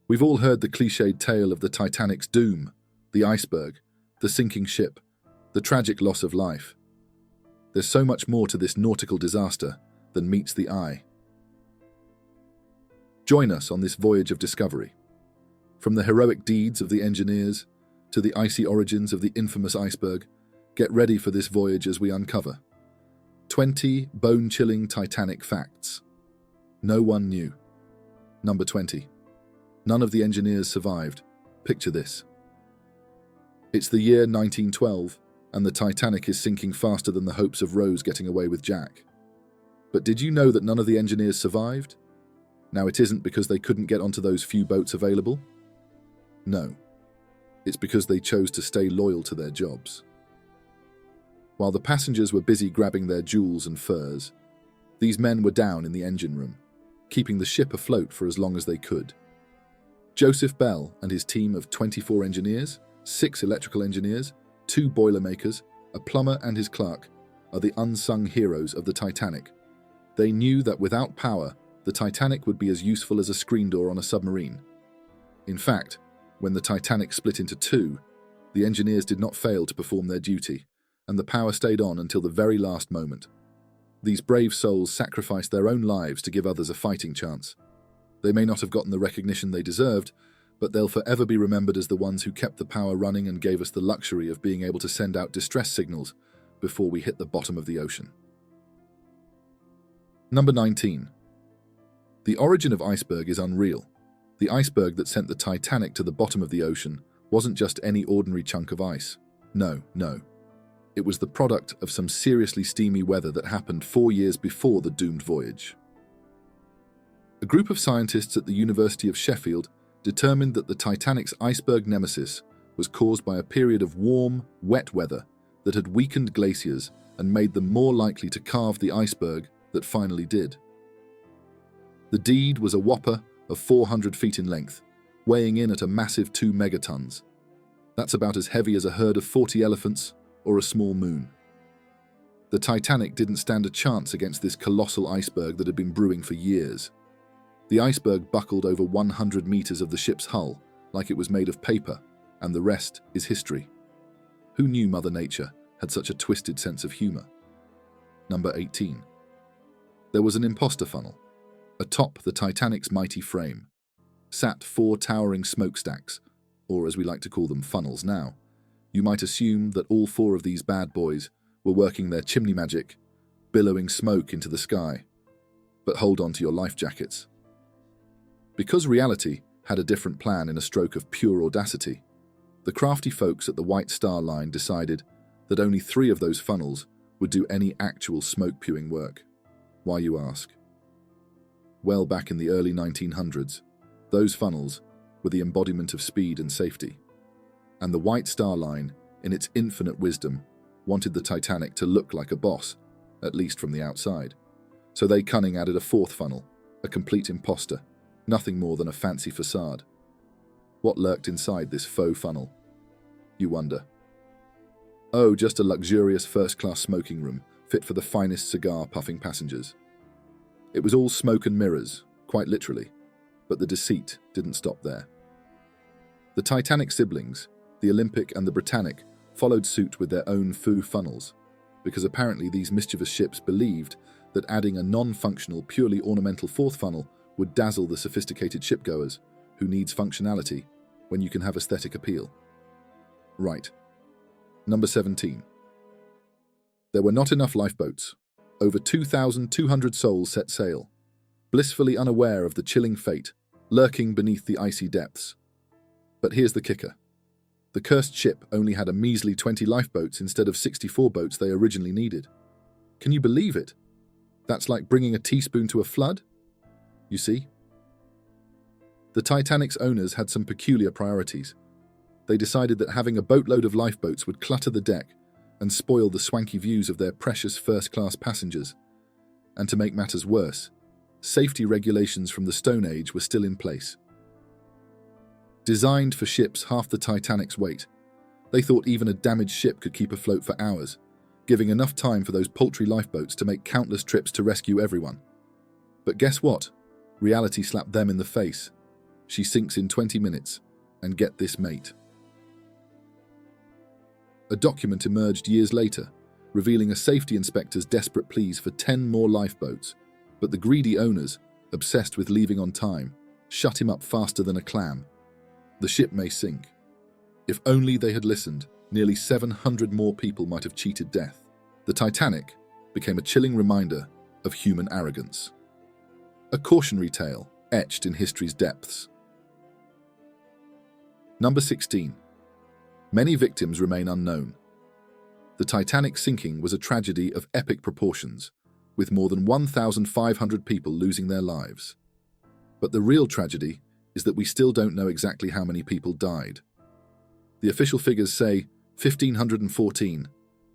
We've all heard the cliched tale of the Titanic's doom, the iceberg, the sinking ship, the tragic loss of life. There's so much more to this nautical disaster than meets the eye. Join us on this voyage of discovery. From the heroic deeds of the engineers to the icy origins of the infamous iceberg, get ready for this voyage as we uncover 20 bone-chilling Titanic facts no one knew. Number 20. None of the engineers survived. Picture this. It's the year 1912, and the Titanic is sinking faster than the hopes of Rose getting away with Jack. But did you know that none of the engineers survived? Now, it isn't because they couldn't get onto those few boats available. No. It's because they chose to stay loyal to their jobs. While the passengers were busy grabbing their jewels and furs, these men were down in the engine room, keeping the ship afloat for as long as they could. Joseph Bell and his team of 24 engineers, 6 electrical engineers, 2 boilermakers, a plumber and his clerk, are the unsung heroes of the Titanic. They knew that without power, the Titanic would be as useful as a screen door on a submarine. In fact, when the Titanic split into two, the engineers did not fail to perform their duty, and the power stayed on until the very last moment. These brave souls sacrificed their own lives to give others a fighting chance. They may not have gotten the recognition they deserved, but they'll forever be remembered as the ones who kept the power running and gave us the luxury of being able to send out distress signals before we hit the bottom of the ocean. Number 19. The origin of iceberg is unreal. The iceberg that sent the Titanic to the bottom of the ocean wasn't just any ordinary chunk of ice. No. It was the product of some seriously steamy weather that happened 4 years before the doomed voyage. A group of scientists at the University of Sheffield determined that the Titanic's iceberg nemesis was caused by a period of warm, wet weather that had weakened glaciers and made them more likely to carve the iceberg that finally did. The deed was a whopper of 400 feet in length, weighing in at a massive 2 megatons. That's about as heavy as a herd of 40 elephants or a small moon. The Titanic didn't stand a chance against this colossal iceberg that had been brewing for years. The iceberg buckled over 100 meters of the ship's hull like it was made of paper, and the rest is history. Who knew Mother Nature had such a twisted sense of humor? Number 18. There was an impostor funnel. Atop the Titanic's mighty frame sat 4 towering smokestacks, or as we like to call them, funnels now. You might assume that all 4 of these bad boys were working their chimney magic, billowing smoke into the sky. But hold on to your life jackets. Because reality had a different plan in a stroke of pure audacity, the crafty folks at the White Star Line decided that only 3 of those funnels would do any actual smoke-pewing work. Why, you ask? Well, back in the early 1900s, those funnels were the embodiment of speed and safety. And the White Star Line, in its infinite wisdom, wanted the Titanic to look like a boss, at least from the outside. So they cunning added a 4th funnel, a complete impostor, nothing more than a fancy facade. What lurked inside this faux funnel? You wonder. Oh, just a luxurious first-class smoking room, fit for the finest cigar-puffing passengers. It was all smoke and mirrors, quite literally, but the deceit didn't stop there. The Titanic siblings, the Olympic and the Britannic, followed suit with their own faux funnels, because apparently these mischievous ships believed that adding a non-functional, purely ornamental 4th funnel would dazzle the sophisticated shipgoers who needs functionality when you can have aesthetic appeal. Right. Number 17. There were not enough lifeboats. Over 2,200 souls set sail, blissfully unaware of the chilling fate lurking beneath the icy depths. But here's the kicker. The cursed ship only had a measly 20 lifeboats instead of 64 boats they originally needed. Can you believe it? That's like bringing a teaspoon to a flood. You see? The Titanic's owners had some peculiar priorities. They decided that having a boatload of lifeboats would clutter the deck and spoil the swanky views of their precious first-class passengers. And to make matters worse, safety regulations from the Stone Age were still in place. Designed for ships half the Titanic's weight, they thought even a damaged ship could keep afloat for hours, giving enough time for those paltry lifeboats to make countless trips to rescue everyone. But guess what? Reality slapped them in the face. She sinks in 20 minutes. And get this, mate. A document emerged years later, revealing a safety inspector's desperate pleas for 10 more lifeboats, but the greedy owners, obsessed with leaving on time, shut him up faster than a clam. The ship may sink. If only they had listened, nearly 700 more people might have cheated death. The Titanic became a chilling reminder of human arrogance. A cautionary tale etched in history's depths. Number 16. Many victims remain unknown. The Titanic sinking was a tragedy of epic proportions, with more than 1,500 people losing their lives. But the real tragedy is that we still don't know exactly how many people died. The official figures say 1,514,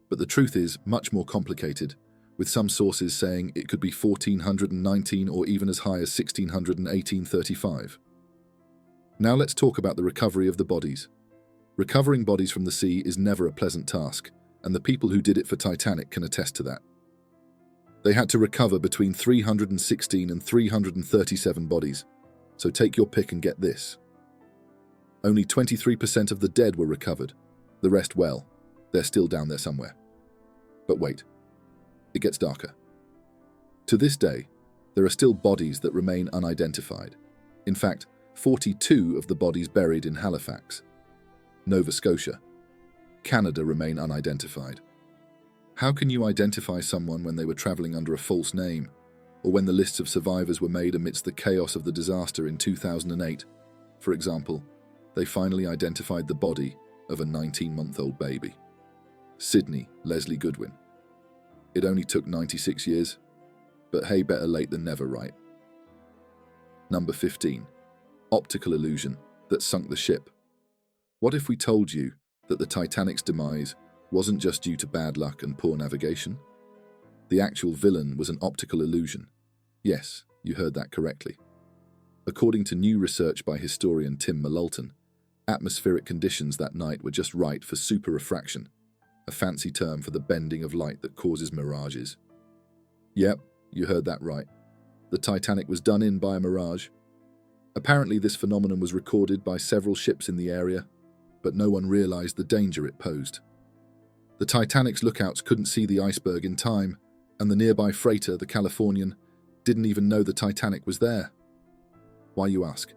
but the truth is much more complicated, with some sources saying it could be 1,419 or even as high as 1,618.35. Now let's talk about the recovery of the bodies. Recovering bodies from the sea is never a pleasant task, and the people who did it for Titanic can attest to that. They had to recover between 316 and 337 bodies, so take your pick and get this. Only 23% of the dead were recovered. The rest, well, they're still down there somewhere. But wait, it gets darker. To this day, there are still bodies that remain unidentified. In fact, 42 of the bodies buried in Halifax, Nova Scotia, Canada remain unidentified. How can you identify someone when they were traveling under a false name, or when the lists of survivors were made amidst the chaos of the disaster in 2008? For example, they finally identified the body of a 19-month-old baby. Sydney Leslie Goodwin. It only took 96 years, but hey, better late than never, right? Number 15. Optical illusion that sunk the ship. What if we told you that the Titanic's demise wasn't just due to bad luck and poor navigation? The actual villain was an optical illusion. Yes, you heard that correctly. According to new research by historian Tim Malolton, atmospheric conditions that night were just right for superrefraction, a fancy term for the bending of light that causes mirages. Yep, you heard that right. The Titanic was done in by a mirage. Apparently, this phenomenon was recorded by several ships in the area, but no one realized the danger it posed. The Titanic's lookouts couldn't see the iceberg in time, and the nearby freighter, the Californian, didn't even know the Titanic was there. Why, you ask?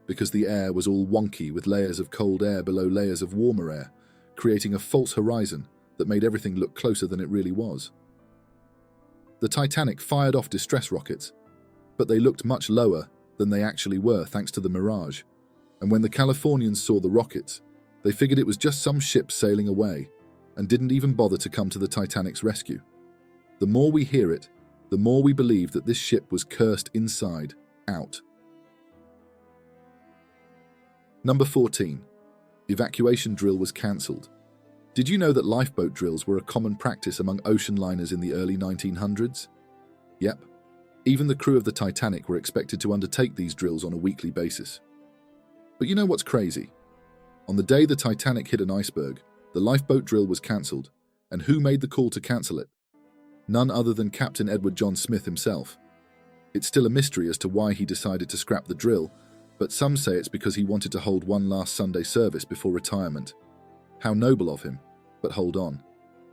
Because the air was all wonky with layers of cold air below layers of warmer air, creating a false horizon that made everything look closer than it really was. The Titanic fired off distress rockets, but they looked much lower than they actually were thanks to the mirage, and when the Californians saw the rockets, they figured it was just some ship sailing away and didn't even bother to come to the Titanic's rescue. The more we hear it, the more we believe that this ship was cursed inside out. Number 14. Evacuation drill was cancelled. Did you know that lifeboat drills were a common practice among ocean liners in the early 1900s? Yep. Even the crew of the Titanic were expected to undertake these drills on a weekly basis. But you know what's crazy? On the day the Titanic hit an iceberg, the lifeboat drill was cancelled. And who made the call to cancel it? None other than Captain Edward John Smith himself. It's still a mystery as to why he decided to scrap the drill, but some say it's because he wanted to hold one last Sunday service before retirement. How noble of him, but hold on.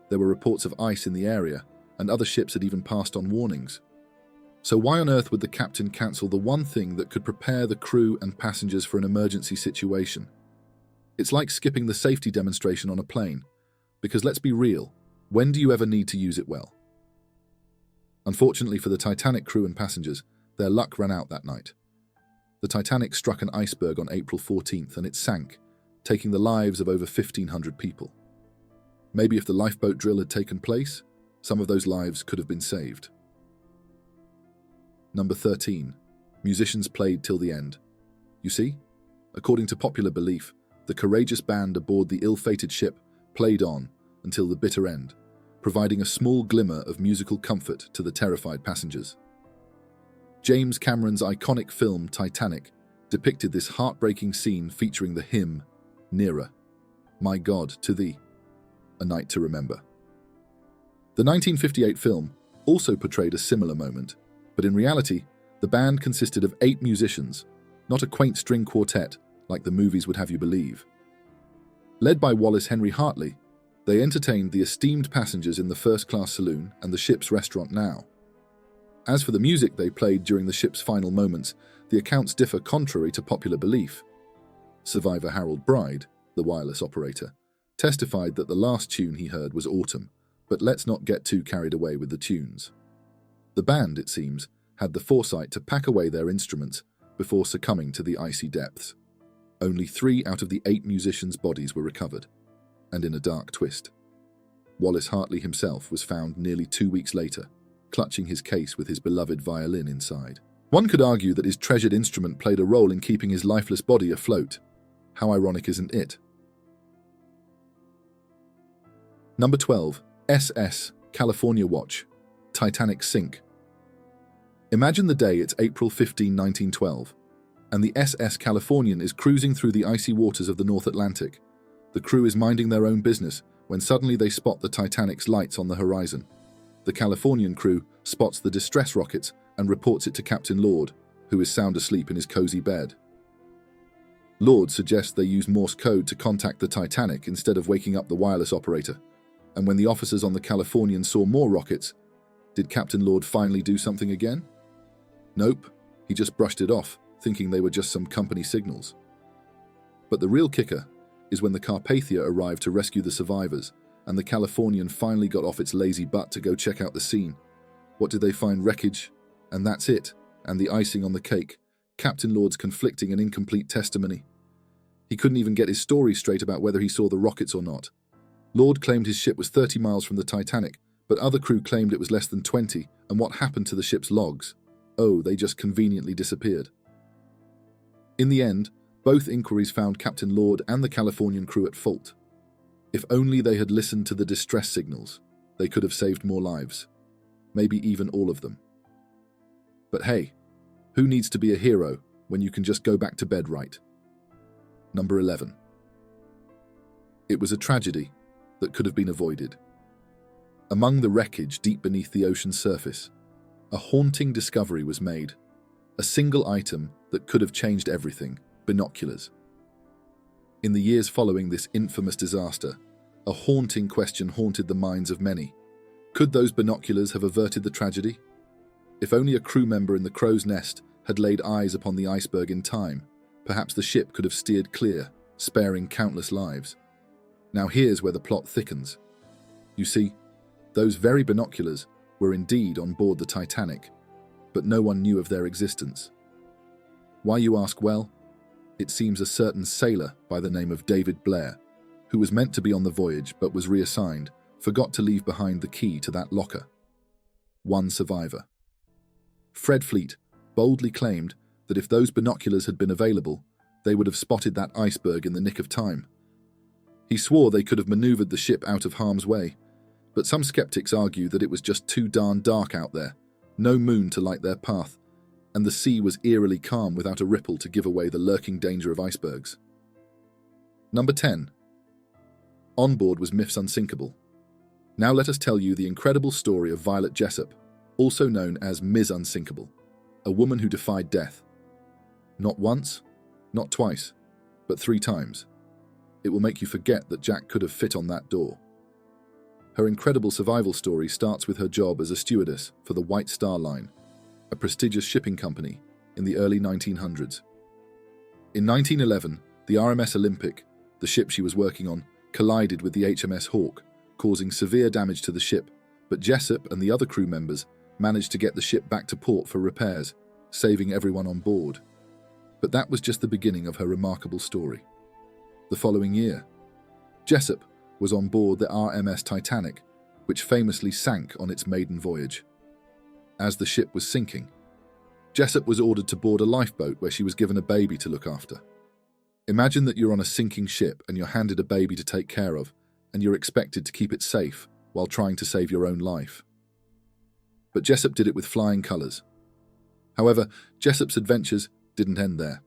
There were reports of ice in the area, and other ships had even passed on warnings. So why on earth would the captain cancel the one thing that could prepare the crew and passengers for an emergency situation? It's like skipping the safety demonstration on a plane, because let's be real, when do you ever need to use it well? Unfortunately for the Titanic crew and passengers, their luck ran out that night. The Titanic struck an iceberg on April 14th and it sank, taking the lives of over 1,500 people. Maybe if the lifeboat drill had taken place, some of those lives could have been saved. Number 13. Musicians played till the end. You see, according to popular belief, the courageous band aboard the ill-fated ship played on until the bitter end, providing a small glimmer of musical comfort to the terrified passengers. James Cameron's iconic film Titanic depicted this heartbreaking scene featuring the hymn, Nearer, My God, to Thee, A Night to Remember. The 1958 film also portrayed a similar moment, but in reality, the band consisted of 8 musicians, not a quaint string quartet like the movies would have you believe. Led by Wallace Henry Hartley, they entertained the esteemed passengers in the first-class saloon and the ship's restaurant now. As for the music they played during the ship's final moments, the accounts differ contrary to popular belief. Survivor Harold Bride, the wireless operator, testified that the last tune he heard was Autumn, but let's not get too carried away with the tunes. The band, it seems, had the foresight to pack away their instruments before succumbing to the icy depths. Only 3 out of the 8 musicians' bodies were recovered, and in a dark twist, Wallace Hartley himself was found nearly 2 weeks later, clutching his case with his beloved violin inside. One could argue that his treasured instrument played a role in keeping his lifeless body afloat. How ironic, isn't it? Number 12. SS California Watch. Titanic sink. Imagine the day, it's April 15, 1912, and the SS Californian is cruising through the icy waters of the North Atlantic. The crew is minding their own business when suddenly they spot the Titanic's lights on the horizon. The Californian crew spots the distress rockets and reports it to Captain Lord, who is sound asleep in his cozy bed. Lord suggests they use Morse code to contact the Titanic instead of waking up the wireless operator. And when the officers on the Californian saw more rockets, did Captain Lord finally do something again? Nope, he just brushed it off, thinking they were just some company signals. But the real kicker is when the Carpathia arrived to rescue the survivors, and the Californian finally got off its lazy butt to go check out the scene. What did they find? Wreckage? And that's it. And the icing on the cake, Captain Lord's conflicting and incomplete testimony. He couldn't even get his story straight about whether he saw the rockets or not. Lord claimed his ship was 30 miles from the Titanic, but other crew claimed it was less than 20, and what happened to the ship's logs? Oh, they just conveniently disappeared. In the end, both inquiries found Captain Lord and the Californian crew at fault. If only they had listened to the distress signals, they could have saved more lives. Maybe even all of them. But hey, who needs to be a hero when you can just go back to bed, right? Number 11. It was a tragedy that could have been avoided. Among the wreckage deep beneath the ocean's surface, a haunting discovery was made. A single item that could have changed everything: binoculars. In the years following this infamous disaster, a haunting question haunted the minds of many. Could those binoculars have averted the tragedy? If only a crew member in the crow's nest had laid eyes upon the iceberg in time, perhaps the ship could have steered clear, sparing countless lives. Now here's where the plot thickens. You see, those very binoculars were indeed on board the Titanic, but no one knew of their existence. Why, you ask? Well, it seems a certain sailor by the name of David Blair, who was meant to be on the voyage but was reassigned, forgot to leave behind the key to that locker. One survivor. Fred Fleet boldly claimed that if those binoculars had been available, they would have spotted that iceberg in the nick of time. He swore they could have maneuvered the ship out of harm's way, but some skeptics argue that it was just too darn dark out there, no moon to light their path, and the sea was eerily calm without a ripple to give away the lurking danger of icebergs. Number 10. On board was Myth's Unsinkable. Now let us tell you the incredible story of Violet Jessop, also known as Ms. Unsinkable, a woman who defied death. Not once, not twice, but 3 times. It will make you forget that Jack could have fit on that door. Her incredible survival story starts with her job as a stewardess for the White Star Line, a prestigious shipping company in the early 1900s. In 1911, the RMS Olympic, the ship she was working on, collided with the HMS Hawke, causing severe damage to the ship, but Jessop and the other crew members managed to get the ship back to port for repairs, saving everyone on board. But that was just the beginning of her remarkable story. The following year, Jessop was on board the RMS Titanic, which famously sank on its maiden voyage. As the ship was sinking, Jessop was ordered to board a lifeboat where she was given a baby to look after. Imagine that you're on a sinking ship and you're handed a baby to take care of, and you're expected to keep it safe while trying to save your own life. But Jessop did it with flying colours. However, Jessop's adventures didn't end there.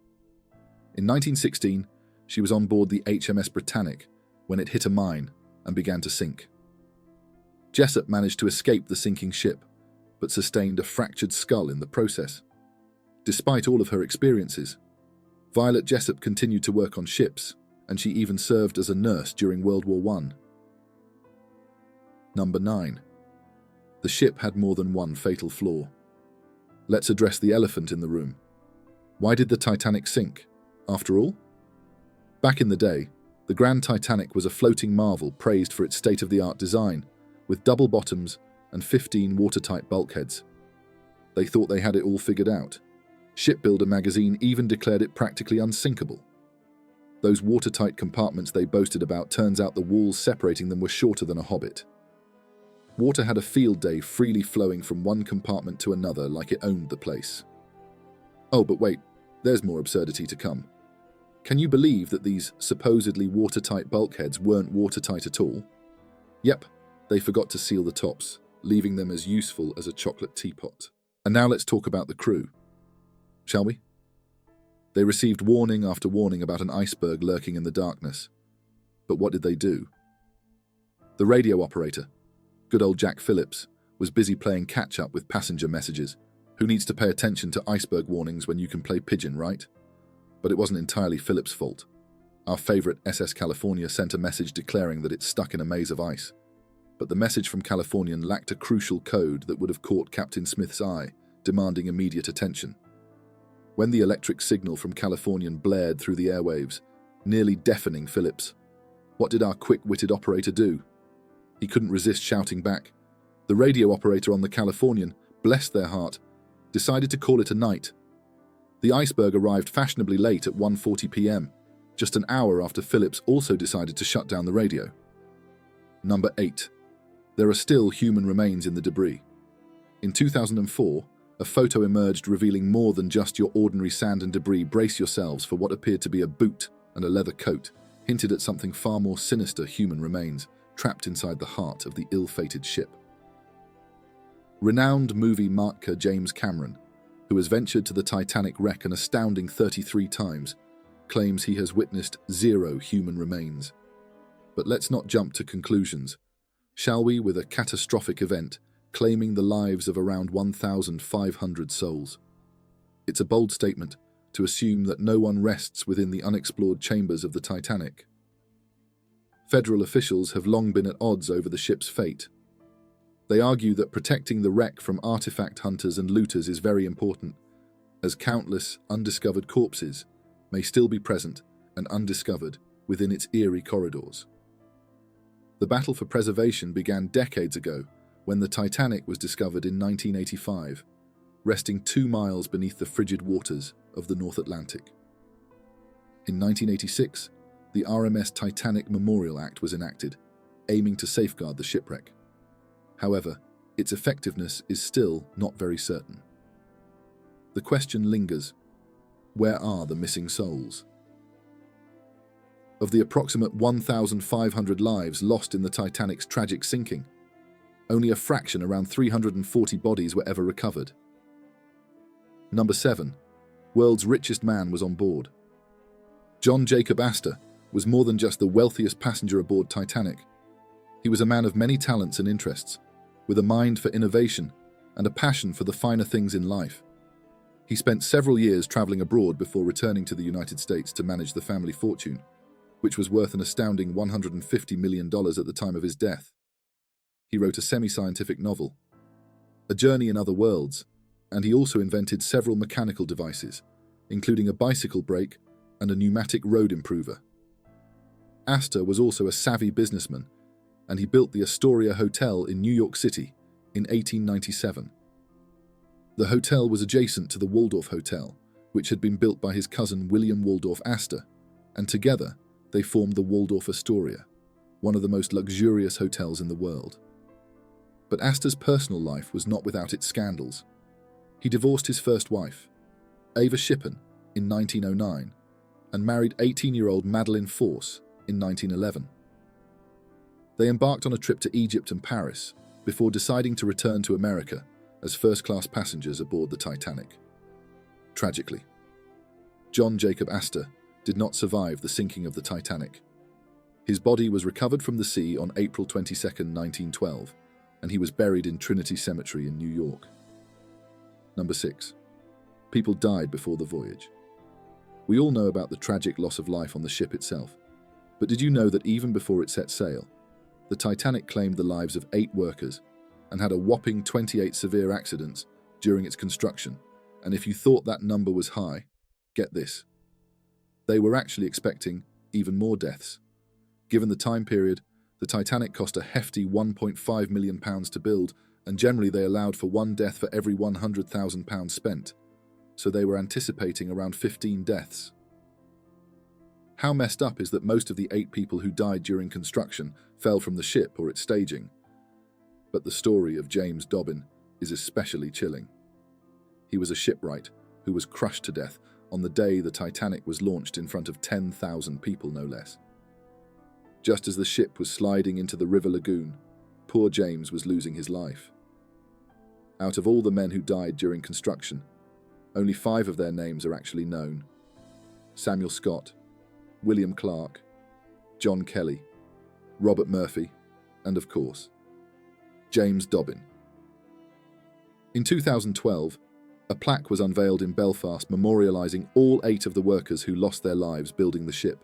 In 1916, she was on board the HMS Britannic when it hit a mine and began to sink. Jessop managed to escape the sinking ship, but sustained a fractured skull in the process. Despite all of her experiences, Violet Jessup continued to work on ships, and she even served as a nurse during World War I. Number 9. The ship had more than one fatal flaw. Let's address the elephant in the room. Why did the Titanic sink, after all? Back in the day, the Grand Titanic was a floating marvel praised for its state-of-the-art design, with double bottoms and 15 watertight bulkheads. They thought they had it all figured out. Shipbuilder magazine even declared it practically unsinkable. Those watertight compartments they boasted about, turns out the walls separating them were shorter than a hobbit. Water had a field day, freely flowing from one compartment to another like it owned the place. Oh, but wait, there's more absurdity to come. Can you believe that these supposedly watertight bulkheads weren't watertight at all? Yep, they forgot to seal the tops, leaving them as useful as a chocolate teapot. And now let's talk about the crew, shall we? They received warning after warning about an iceberg lurking in the darkness. But what did they do? The radio operator, good old Jack Phillips, was busy playing catch-up with passenger messages. Who needs to pay attention to iceberg warnings when you can play pigeon, right? But it wasn't entirely Phillips' fault. Our favorite SS California sent a message declaring that it's stuck in a maze of ice. But the message from Californian lacked a crucial code that would have caught Captain Smith's eye, demanding immediate attention. When the electric signal from Californian blared through the airwaves, nearly deafening Phillips, what did our quick-witted operator do? He couldn't resist shouting back. The radio operator on the Californian, bless their heart, decided to call it a night. The iceberg arrived fashionably late at 1:40 p.m., just an hour after Phillips also decided to shut down the radio. Number 8. There are still human remains in the debris. In 2004, a photo emerged revealing more than just your ordinary sand and debris. Brace yourselves for what appeared to be a boot and a leather coat, hinted at something far more sinister: human remains, trapped inside the heart of the ill-fated ship. Renowned movie maker James Cameron, who has ventured to the Titanic wreck an astounding 33 times, claims he has witnessed 0 human remains. But let's not jump to conclusions, shall we, with a catastrophic event claiming the lives of around 1,500 souls. It's a bold statement to assume that no one rests within the unexplored chambers of the Titanic. Federal officials have long been at odds over the ship's fate. They argue that protecting the wreck from artifact hunters and looters is very important, as countless undiscovered corpses may still be present and undiscovered within its eerie corridors. The battle for preservation began decades ago when the Titanic was discovered in 1985, resting 2 miles beneath the frigid waters of the North Atlantic. In 1986, the RMS Titanic Memorial Act was enacted, aiming to safeguard the shipwreck. However, its effectiveness is still not very certain. The question lingers: where are the missing souls? Of the approximate 1,500 lives lost in the Titanic's tragic sinking, only a fraction, around 340 bodies, were ever recovered. Number 7. World's richest man was on board. John Jacob Astor was more than just the wealthiest passenger aboard Titanic. He was a man of many talents and interests, with a mind for innovation and a passion for the finer things in life. He spent several years traveling abroad before returning to the United States to manage the family fortune, which was worth an astounding $150 million at the time of his death. He wrote a semi-scientific novel, A Journey in Other Worlds, and he also invented several mechanical devices, including a bicycle brake and a pneumatic road improver. Astor was also a savvy businessman, and he built the Astoria Hotel in New York City in 1897. The hotel was adjacent to the Waldorf Hotel, which had been built by his cousin William Waldorf Astor, and together they formed the Waldorf Astoria, one of the most luxurious hotels in the world. But Astor's personal life was not without its scandals. He divorced his first wife, Ava Shippen, in 1909, and married 18-year-old Madeline Force in 1911. They embarked on a trip to Egypt and Paris before deciding to return to America as first-class passengers aboard the Titanic. Tragically, John Jacob Astor did not survive the sinking of the Titanic. His body was recovered from the sea on April 22, 1912, and he was buried in Trinity Cemetery in New York. Number 6. People died before the voyage. We all know about the tragic loss of life on the ship itself. But did you know that even before it set sail, the Titanic claimed the lives of 8 workers and had a whopping 28 severe accidents during its construction? And if you thought that number was high, get this. They were actually expecting even more deaths. Given the time period, the Titanic cost a hefty £1.5 million to build, and generally they allowed for 1 death for every £100,000 spent. So they were anticipating around 15 deaths. How messed up is that most of the 8 people who died during construction fell from the ship or its staging. But the story of James Dobbin is especially chilling. He was a shipwright who was crushed to death on the day the Titanic was launched in front of 10,000 people, no less. Just as the ship was sliding into the river lagoon, poor James was losing his life. Out of all the men who died during construction, only 5 of their names are actually known: Samuel Scott, William Clark, John Kelly, Robert Murphy, and of course, James Dobbin. In 2012, a plaque was unveiled in Belfast memorialising all 8 of the workers who lost their lives building the ship.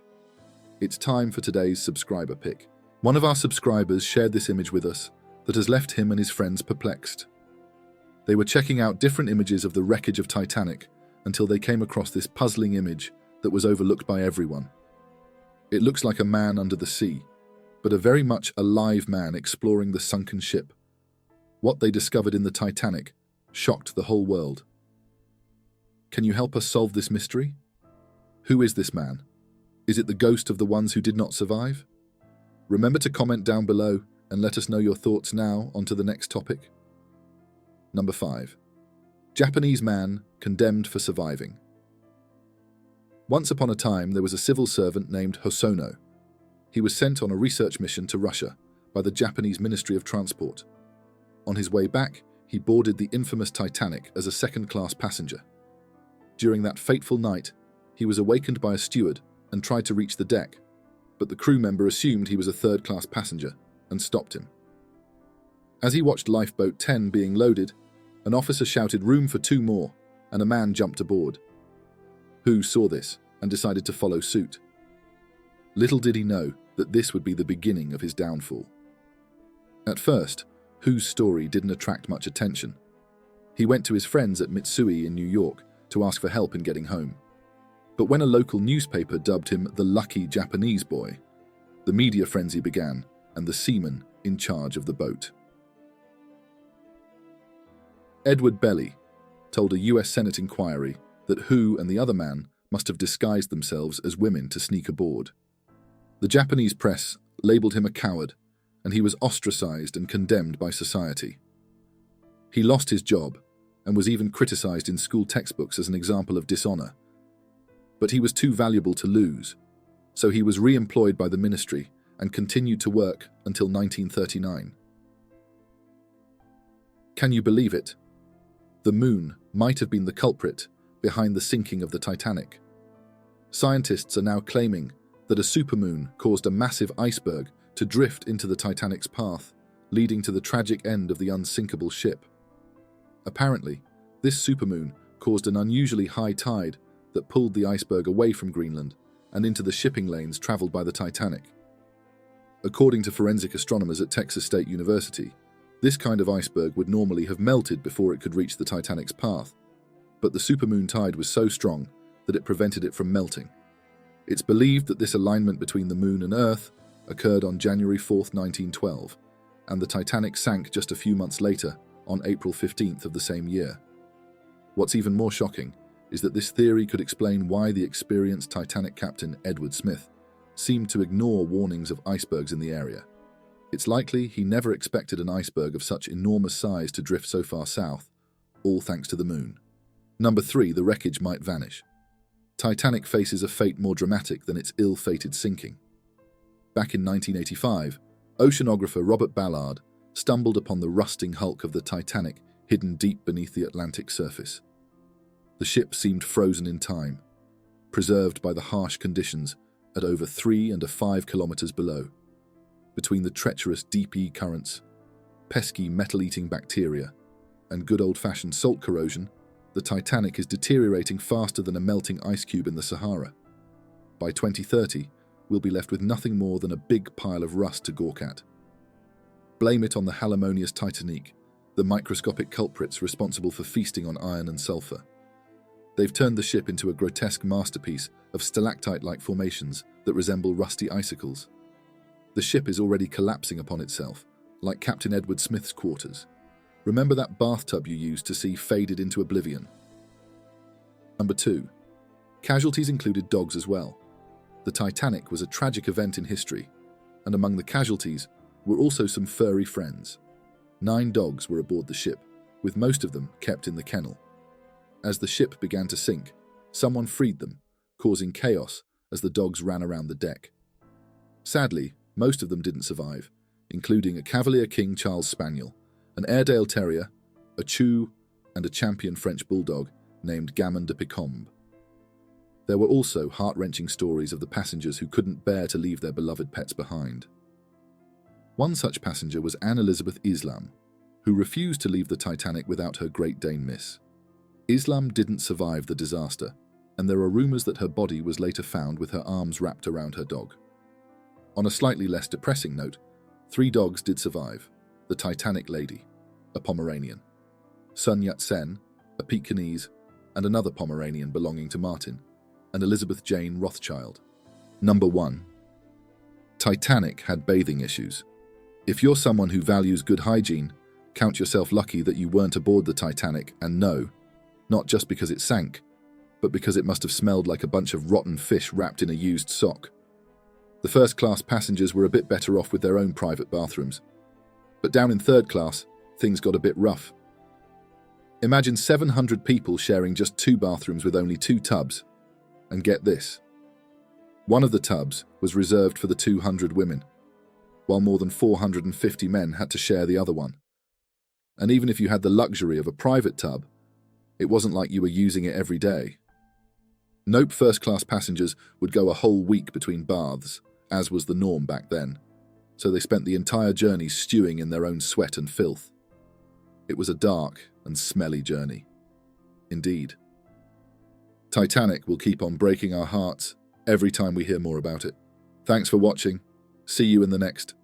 It's time for today's subscriber pick. One of our subscribers shared this image with us that has left him and his friends perplexed. They were checking out different images of the wreckage of Titanic until they came across this puzzling image that was overlooked by everyone. It looks like a man under the sea, but a very much alive man exploring the sunken ship. What they discovered in the Titanic shocked the whole world. Can you help us solve this mystery? Who is this man? Is it the ghost of the ones who did not survive? Remember to comment down below and let us know your thoughts. Now, on to the next topic. Number 5. Japanese man condemned for surviving. Once upon a time, there was a civil servant named Hosono. He was sent on a research mission to Russia by the Japanese Ministry of Transport. On his way back, he boarded the infamous Titanic as a second-class passenger. During that fateful night, he was awakened by a steward and tried to reach the deck, but the crew member assumed he was a third-class passenger and stopped him. As he watched lifeboat 10 being loaded, an officer shouted "room for 2 more," and a man jumped aboard. Hu saw this and decided to follow suit. Little did he know that this would be the beginning of his downfall. At first, Hu's story didn't attract much attention. He went to his friends at Mitsui in New York to ask for help in getting home. But when a local newspaper dubbed him the lucky Japanese boy, the media frenzy began and the seaman in charge of the boat. Edward Belly told a US Senate inquiry that Hu and the other man must have disguised themselves as women to sneak aboard. The Japanese press labeled him a coward, and he was ostracized and condemned by society. He lost his job and was even criticized in school textbooks as an example of dishonor. But he was too valuable to lose, so he was re-employed by the ministry and continued to work until 1939. Can you believe it? The moon might have been the culprit behind the sinking of the Titanic. Scientists are now claiming that a supermoon caused a massive iceberg to drift into the Titanic's path, leading to the tragic end of the Unsinkable ship. Apparently, this supermoon caused an unusually high tide that pulled the iceberg away from Greenland and into the shipping lanes traveled by the Titanic. According to forensic astronomers at Texas State University, this kind of iceberg would normally have melted before it could reach the Titanic's path, but the supermoon tide was so strong that it prevented it from melting. It's believed that this alignment between the moon and Earth occurred on January 4, 1912, and the Titanic sank just a few months later, on April 15th of the same year. What's even more shocking is that this theory could explain why the experienced Titanic captain Edward Smith seemed to ignore warnings of icebergs in the area. It's likely he never expected an iceberg of such enormous size to drift so far south, all thanks to the moon. Number 3, the wreckage might vanish. Titanic faces a fate more dramatic than its ill-fated sinking. Back in 1985, oceanographer Robert Ballard stumbled upon the rusting hulk of the Titanic hidden deep beneath the Atlantic surface. The ship seemed frozen in time, preserved by the harsh conditions at over 3 and 5 kilometers below. Between the treacherous deep E currents, pesky metal-eating bacteria, and good old-fashioned salt corrosion, the Titanic is deteriorating faster than a melting ice cube in the Sahara. By 2030, we'll be left with nothing more than a big pile of rust to gawk at. Blame it on the halomonious Titanic, the microscopic culprits responsible for feasting on iron and sulfur. They've turned the ship into a grotesque masterpiece of stalactite-like formations that resemble rusty icicles. The ship is already collapsing upon itself, like Captain Edward Smith's quarters. Remember that bathtub you used to see faded into oblivion? Number 2. Casualties included dogs as well. The Titanic was a tragic event in history, and among the casualties were also some furry friends. 9 dogs were aboard the ship, with most of them kept in the kennel. As the ship began to sink, someone freed them, causing chaos as the dogs ran around the deck. Sadly, most of them didn't survive, including a Cavalier King Charles Spaniel, an Airedale Terrier, a Chew, and a champion French bulldog named Gamin de Picombe. There were also heart-wrenching stories of the passengers who couldn't bear to leave their beloved pets behind. One such passenger was Anne Elizabeth Islam, who refused to leave the Titanic without her Great Dane miss. Islam didn't survive the disaster, and there are rumors that her body was later found with her arms wrapped around her dog. On a slightly less depressing note, 3 dogs did survive: the Titanic Lady, a Pomeranian, Sun Yat-sen, a Pekingese, and another Pomeranian belonging to Martin, and Elizabeth Jane Rothschild. Number 1. Titanic had bathing issues. If you're someone who values good hygiene, count yourself lucky that you weren't aboard the Titanic, and no, not just because it sank, but because it must have smelled like a bunch of rotten fish wrapped in a used sock. The first-class passengers were a bit better off with their own private bathrooms. But down in third class, things got a bit rough. Imagine 700 people sharing just 2 bathrooms with only 2 tubs. And get this. One of the tubs was reserved for the 200 women, while more than 450 men had to share the other one. And even if you had the luxury of a private tub, it wasn't like you were using it every day. Nope, first-class passengers would go a whole week between baths, as was the norm back then, so they spent the entire journey stewing in their own sweat and filth. It was a dark and smelly journey. Indeed. Titanic will keep on breaking our hearts every time we hear more about it. Thanks for watching. See you in the next.